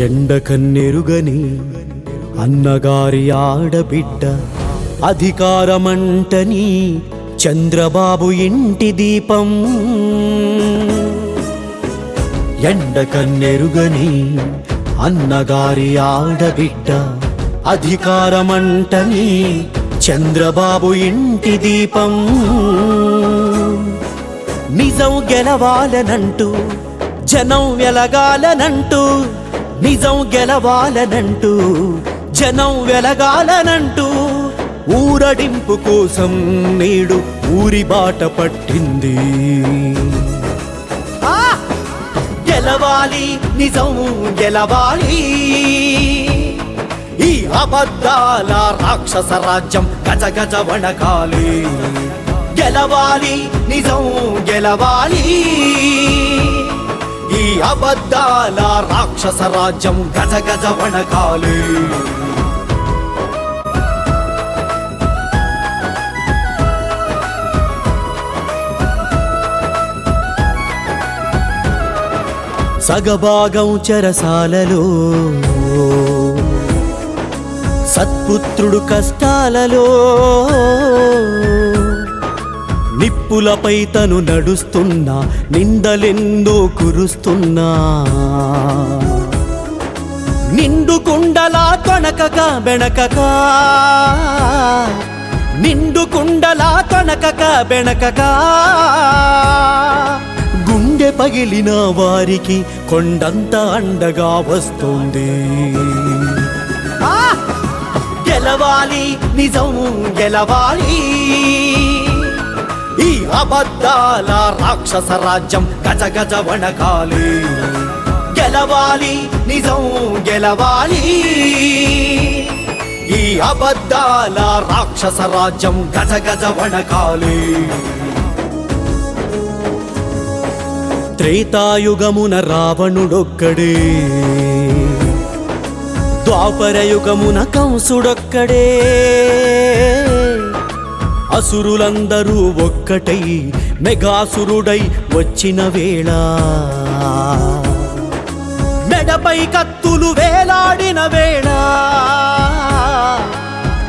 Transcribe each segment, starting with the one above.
ఎండకన్నెరుగని అన్నగారి ఆడబిడ్డ అధికారమంటని చంద్రబాబు ఇంటి దీపం. ఎండకన్నెరుగని అన్నగారి ఆడబిడ్డ అధికారమంటని చంద్రబాబు ఇంటి దీపం. నిజం గెలవాలనంటూ జనం వెలగాలనంటూ, నిజం గెలవాలనంటూ జనం వెలగాలనంటూ ఊరడింపు కోసం నేడు ఊరి బాట పట్టింది. గెలవాలి నిజం గెలవాలి, ఈ అబద్ధాల రాక్షస రాజ్యం గజ గజ వణకాలి. గెలవాలి నిజం గెలవాలి, ఈ అబద్ధాల రాక్షస రాజ్యం గజ గజ వణకాలి. సగభాగం చెరసాలలో, సత్పుత్రుడు కష్టాలలో, నిప్పులపై తను నడుస్తున్నా నిందలెందో కురుస్తున్నా. నిండు కుండలా తొణకక బెణకక, నిండు కుండలా తొణకక బెణకక, గుండె పగిలిన వారికి కొండంత అండగా వస్తుంది. గెలవాలి నిజం గెలవాలి, ఈ అబద్ధాల రాక్షస రాజ్యం గజ గజ వణకాలి. గెలవాలి నిజం గెలవాలి, ఈ అబద్ధాల రాక్షస రాజ్యం గజ గజ వణకాలి. త్రేతాయుగమున రావణుడొక్కడే, ద్వాపరయుగమున కంసుడొక్కడే, అసురులందరూ ఒక్కటై మెగాసురుడై వచ్చిన వేళ, మెడపై కత్తులు వేలాడిన వేళ,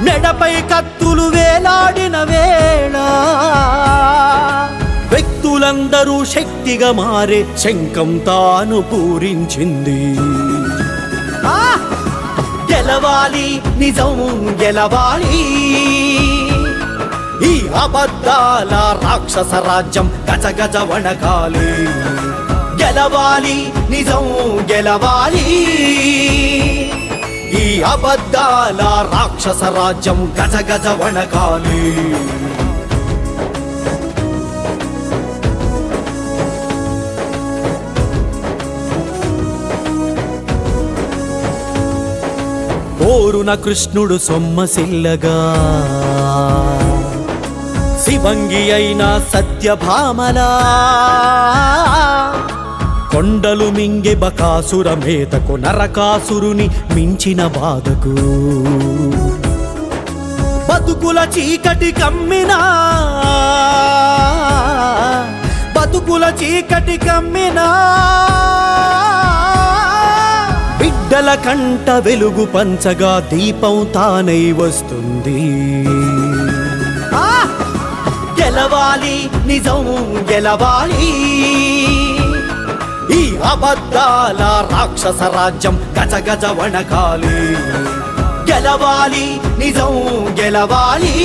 మెడపై కత్తులు వేలాడిన వేళ, వ్యక్తులందరూ శక్తిగా మారే శంఖం తాను పూరించింది. గెలవాలి నిజం గెలవాలి, ఈ అబద్ధాల రాక్షస రాజ్యం గజ గజ వణకాలి. గెలవాలి నిజం గెలవాలి, ఈ అబద్ధాల రాక్షస రాజ్యం గజ గజ వణకాలి. పోరున కృష్ణుడు సొమ్మసిల్లగా, శివంగి అయిన సత్యభామలా, కొండలు మింగే బకాసుర మేతకు నరకాసురుని మించిన బాధకు, బతుకుల చీకటి కమ్మినా, బతుకుల చీకటి కమ్మినా, బిడ్డల కంట వెలుగు పంచగా దీపం తానై వస్తుంది. గెలవాలి నిజం గెలవాలి, ఈ అబద్ధాల రాక్షస రాజ్యం గజ గజ వణకాలి. గెలవాలి నిజం గెలవాలి,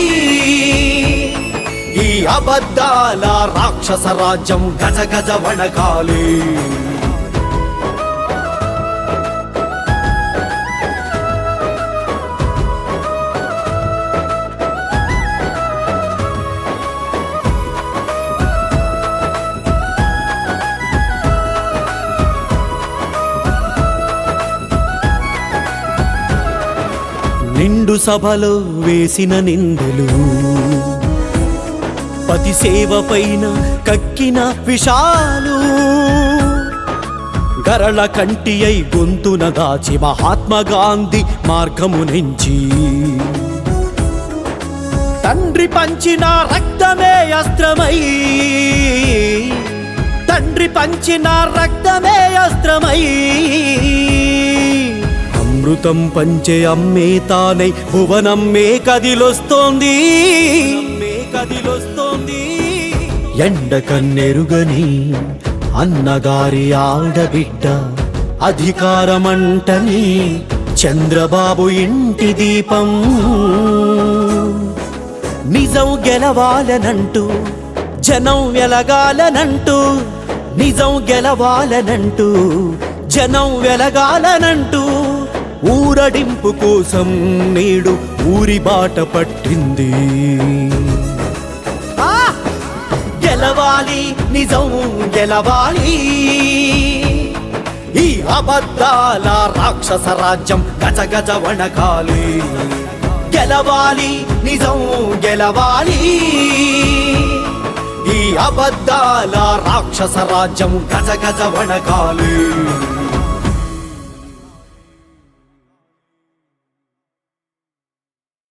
ఈ అబద్ధాల రాక్షస రాజ్యం గజ గజ వణకాలి. నిండు సభలో వేసిన నిందలు, పతి సేవ పైన కక్కిన విషాలు, గరళ కంటి అయి గొంతున దాచి మహాత్మా గాంధీ మార్గము నుంచి, తండ్రి పంచిన రక్తమే అస్త్రమై తండ్రి పంచిన రక్తమే అస్త్రమై అమృతం పంచే అమ్మే తానై భువనమ్మే కదిలొస్తోంది ఎండ కన్నెరుగని అన్నగారి ఆడబిడ్డ అధికారమంటని చంద్రబాబు ఇంటి దీపం నిజం గెలవాలనంటూ జనం వెలగాలనంటూ నిజం గెలవాలనంటూ జనం వెలగాలనంటూ ఊరడింపు కోసం నేడు ఊరి బాట పట్టింది గెలవాలి నిజం గెలవాలి ఈ అబద్ధాల రాక్షస రాజ్యం గజ గజ వణకాలి గెలవాలి నిజం గెలవాలి ఈ అబద్ధాల రాక్షస రాజ్యం గజ గజ వణకాలి